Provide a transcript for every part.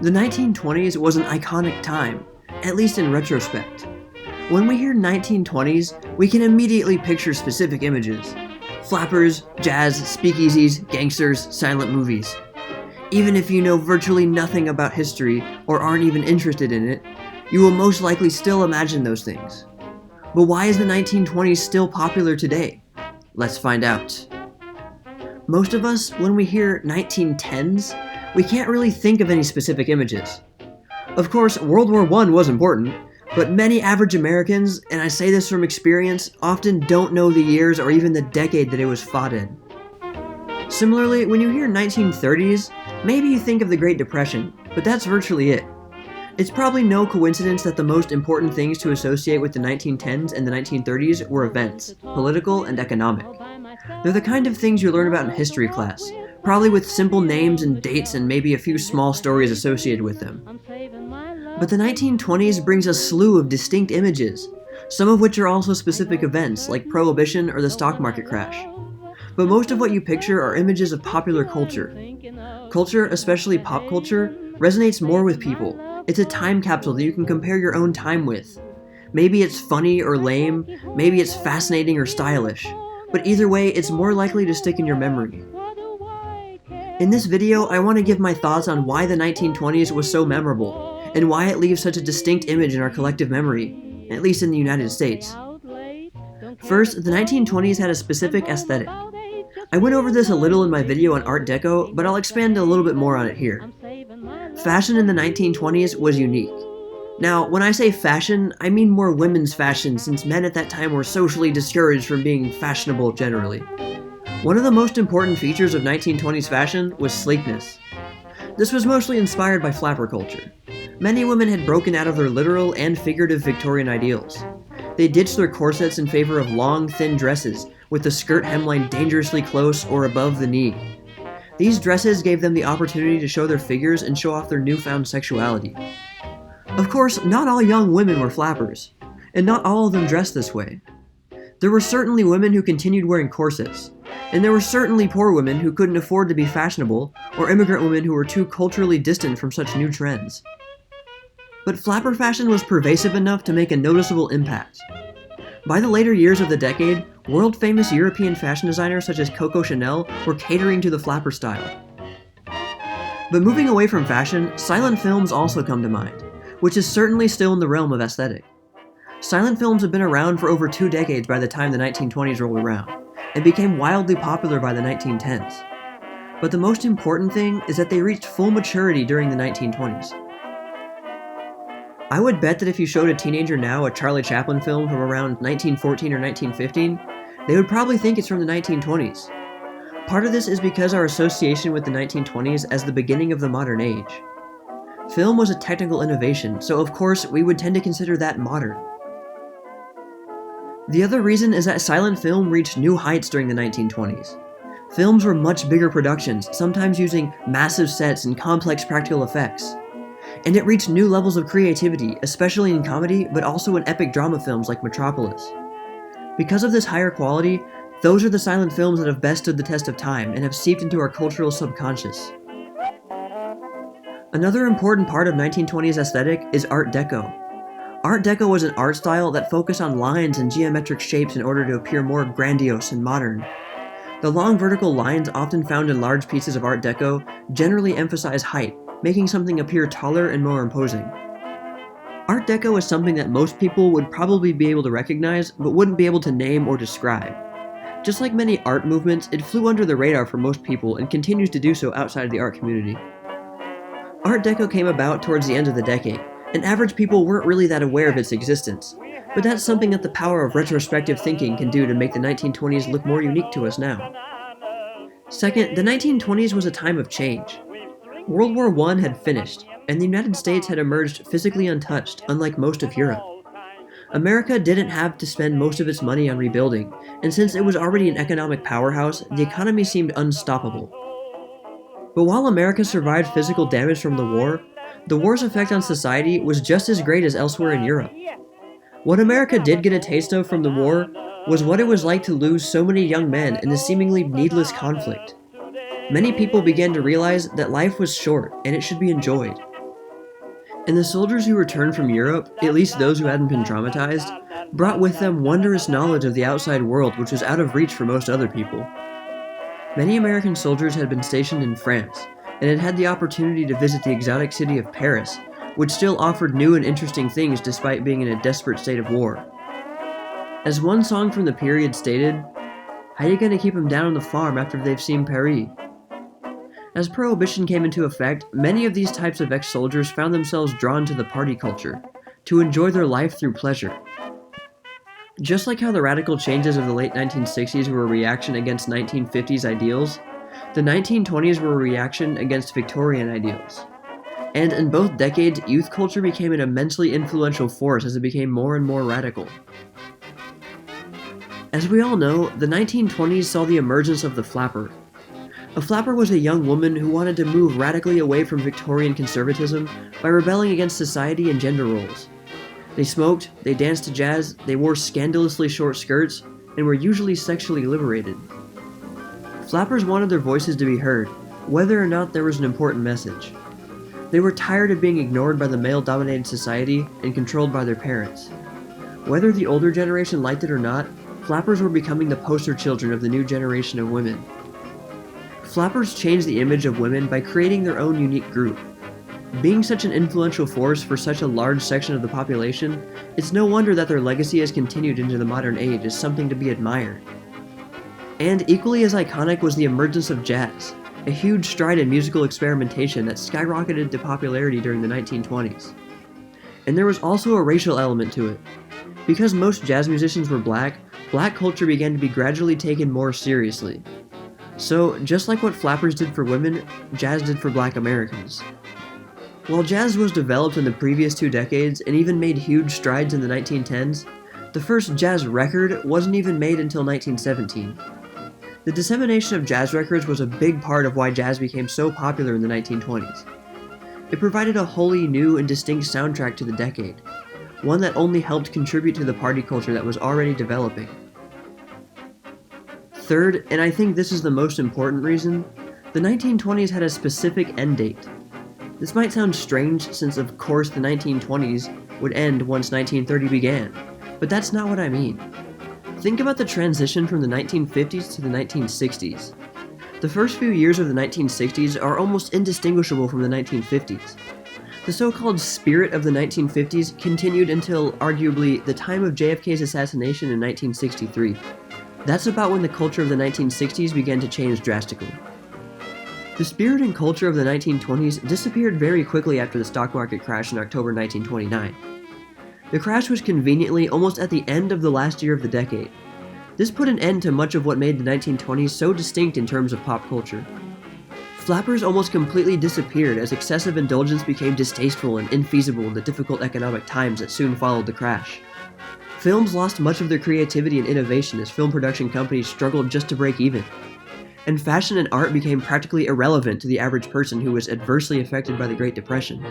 The 1920s was an iconic time, at least in retrospect. When we hear 1920s, we can immediately picture specific images. Flappers, jazz, speakeasies, gangsters, silent movies. Even if you know virtually nothing about history or aren't even interested in it, you will most likely still imagine those things. But why is the 1920s still popular today? Let's find out. Most of us, when we hear 1910s, we can't really think of any specific images. Of course, World War I was important, but many average Americans, and I say this from experience, often don't know the years or even the decade that it was fought in. Similarly, when you hear 1930s, maybe you think of the Great Depression, but that's virtually it. It's probably no coincidence that the most important things to associate with the 1910s and the 1930s were events, political and economic. They're the kind of things you learn about in history class, probably with simple names and dates and maybe a few small stories associated with them. But the 1920s brings a slew of distinct images, some of which are also specific events like Prohibition or the stock market crash. But most of what you picture are images of popular culture. Culture, especially pop culture, resonates more with people. It's a time capsule that you can compare your own time with. Maybe it's funny or lame, maybe it's fascinating or stylish, but either way, it's more likely to stick in your memory. In this video, I want to give my thoughts on why the 1920s was so memorable, and why it leaves such a distinct image in our collective memory, at least in the United States. First, the 1920s had a specific aesthetic. I went over this a little in my video on Art Deco, but I'll expand a little bit more on it here. Fashion in the 1920s was unique. Now, when I say fashion, I mean more women's fashion, since men at that time were socially discouraged from being fashionable generally. One of the most important features of 1920s fashion was sleekness. This was mostly inspired by flapper culture. Many women had broken out of their literal and figurative Victorian ideals. They ditched their corsets in favor of long, thin dresses, with the skirt hemline dangerously close or above the knee. These dresses gave them the opportunity to show their figures and show off their newfound sexuality. Of course, not all young women were flappers, and not all of them dressed this way. There were certainly women who continued wearing corsets, and there were certainly poor women who couldn't afford to be fashionable, or immigrant women who were too culturally distant from such new trends. But flapper fashion was pervasive enough to make a noticeable impact. By the later years of the decade, world-famous European fashion designers such as Coco Chanel were catering to the flapper style. But moving away from fashion, silent films also come to mind, which is certainly still in the realm of aesthetic. Silent films have been around for over 2 decades by the time the 1920s rolled around, and became wildly popular by the 1910s. But the most important thing is that they reached full maturity during the 1920s. I would bet that if you showed a teenager now a Charlie Chaplin film from around 1914 or 1915, they would probably think it's from the 1920s. Part of this is because our association with the 1920s as the beginning of the modern age. Film was a technical innovation, so of course we would tend to consider that modern. The other reason is that silent film reached new heights during the 1920s. Films were much bigger productions, sometimes using massive sets and complex practical effects. And it reached new levels of creativity, especially in comedy, but also in epic drama films like Metropolis. Because of this higher quality, those are the silent films that have best stood the test of time and have seeped into our cultural subconscious. Another important part of 1920s aesthetic is Art Deco. Art Deco was an art style that focused on lines and geometric shapes in order to appear more grandiose and modern. The long vertical lines often found in large pieces of Art Deco generally emphasize height, making something appear taller and more imposing. Art Deco is something that most people would probably be able to recognize, but wouldn't be able to name or describe. Just like many art movements, it flew under the radar for most people and continues to do so outside of the art community. Art Deco came about towards the end of the decade, and average people weren't really that aware of its existence, but that's something that the power of retrospective thinking can do to make the 1920s look more unique to us now. Second, the 1920s was a time of change. World War I had finished, and the United States had emerged physically untouched, unlike most of Europe. America didn't have to spend most of its money on rebuilding, and since it was already an economic powerhouse, the economy seemed unstoppable. But while America survived physical damage from the war's effect on society was just as great as elsewhere in Europe. What America did get a taste of from the war was what it was like to lose so many young men in a seemingly needless conflict. Many people began to realize that life was short and it should be enjoyed. And the soldiers who returned from Europe, at least those who hadn't been traumatized, brought with them wondrous knowledge of the outside world which was out of reach for most other people. Many American soldiers had been stationed in France, and had had the opportunity to visit the exotic city of Paris, which still offered new and interesting things despite being in a desperate state of war. As one song from the period stated, "How you gonna keep 'em down on the farm after they've seen Paris?" As Prohibition came into effect, many of these types of ex-soldiers found themselves drawn to the party culture, to enjoy their life through pleasure. Just like how the radical changes of the late 1960s were a reaction against 1950s ideals, the 1920s were a reaction against Victorian ideals. And in both decades, youth culture became an immensely influential force as it became more and more radical. As we all know, the 1920s saw the emergence of the flapper. A flapper was a young woman who wanted to move radically away from Victorian conservatism by rebelling against society and gender roles. They smoked, they danced to jazz, they wore scandalously short skirts, and were usually sexually liberated. Flappers wanted their voices to be heard, whether or not there was an important message. They were tired of being ignored by the male-dominated society and controlled by their parents. Whether the older generation liked it or not, flappers were becoming the poster children of the new generation of women. Flappers changed the image of women by creating their own unique group. Being such an influential force for such a large section of the population, it's no wonder that their legacy has continued into the modern age as something to be admired. And equally as iconic was the emergence of jazz, a huge stride in musical experimentation that skyrocketed to popularity during the 1920s. And there was also a racial element to it. Because most jazz musicians were black culture began to be gradually taken more seriously. So, just like what flappers did for women, jazz did for black Americans. While jazz was developed in the previous 2 decades and even made huge strides in the 1910s, the first jazz record wasn't even made until 1917. The dissemination of jazz records was a big part of why jazz became so popular in the 1920s. It provided a wholly new and distinct soundtrack to the decade, one that only helped contribute to the party culture that was already developing. Third, and I think this is the most important reason, the 1920s had a specific end date. This might sound strange since of course the 1920s would end once 1930 began, but that's not what I mean. Think about the transition from the 1950s to the 1960s. The first few years of the 1960s are almost indistinguishable from the 1950s. The so-called spirit of the 1950s continued until, arguably, the time of JFK's assassination in 1963. That's about when the culture of the 1960s began to change drastically. The spirit and culture of the 1920s disappeared very quickly after the stock market crash in October 1929. The crash was conveniently almost at the end of the last year of the decade. This put an end to much of what made the 1920s so distinct in terms of pop culture. Flappers almost completely disappeared as excessive indulgence became distasteful and infeasible in the difficult economic times that soon followed the crash. Films lost much of their creativity and innovation as film production companies struggled just to break even. And fashion and art became practically irrelevant to the average person who was adversely affected by the Great Depression.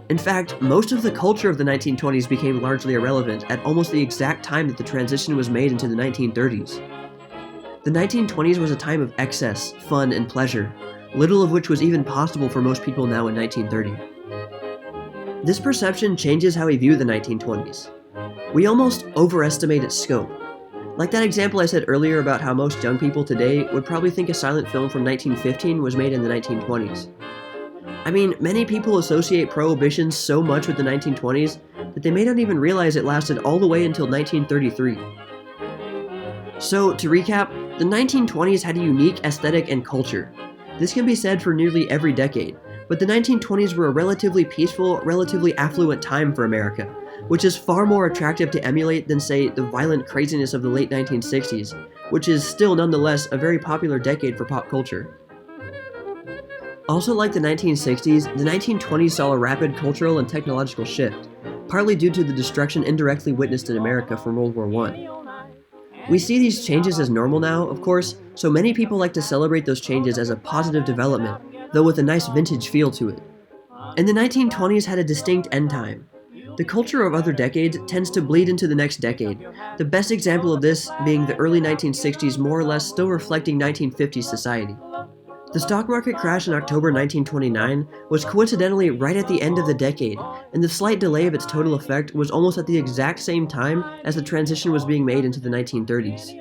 In fact, most of the culture of the 1920s became largely irrelevant at almost the exact time that the transition was made into the 1930s. The 1920s was a time of excess, fun, and pleasure, little of which was even possible for most people now in 1930. This perception changes how we view the 1920s. We almost overestimate its scope. Like that example I said earlier about how most young people today would probably think a silent film from 1915 was made in the 1920s. I mean, many people associate Prohibition so much with the 1920s that they may not even realize it lasted all the way until 1933. So, to recap, the 1920s had a unique aesthetic and culture. This can be said for nearly every decade, but the 1920s were a relatively peaceful, relatively affluent time for America, which is far more attractive to emulate than, say, the violent craziness of the late 1960s, which is still nonetheless a very popular decade for pop culture. Also like the 1960s, the 1920s saw a rapid cultural and technological shift, partly due to the destruction indirectly witnessed in America from World War I. We see these changes as normal now, of course, so many people like to celebrate those changes as a positive development, though with a nice vintage feel to it. And the 1920s had a distinct end time. The culture of other decades tends to bleed into the next decade, the best example of this being the early 1960s more or less still reflecting 1950s society. The stock market crash in October 1929 was coincidentally right at the end of the decade, and the slight delay of its total effect was almost at the exact same time as the transition was being made into the 1930s.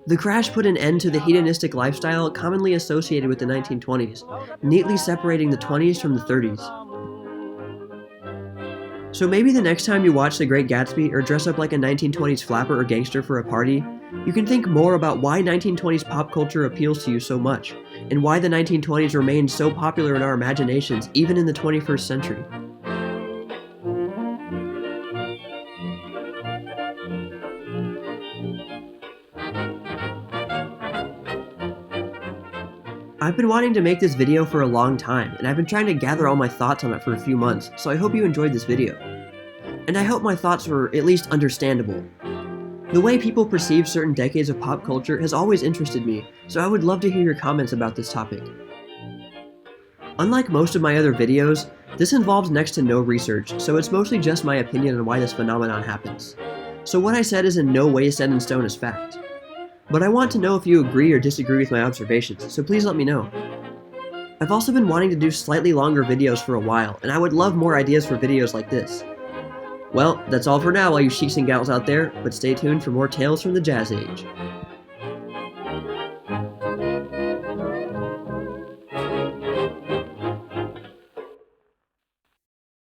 The crash put an end to the hedonistic lifestyle commonly associated with the 1920s, neatly separating the 20s from the 30s. So maybe the next time you watch The Great Gatsby or dress up like a 1920s flapper or gangster for a party, you can think more about why 1920s pop culture appeals to you so much, and why the 1920s remained so popular in our imaginations even in the 21st century. I've been wanting to make this video for a long time, and I've been trying to gather all my thoughts on it for a few months, so I hope you enjoyed this video. And I hope my thoughts were at least understandable. The way people perceive certain decades of pop culture has always interested me, so I would love to hear your comments about this topic. Unlike most of my other videos, this involves next to no research, so it's mostly just my opinion on why this phenomenon happens. So what I said is in no way set in stone as fact. But I want to know if you agree or disagree with my observations, so please let me know. I've also been wanting to do slightly longer videos for a while, and I would love more ideas for videos like this. Well, that's all for now, all you sheiks and gals out there, but stay tuned for more tales from the Jazz Age.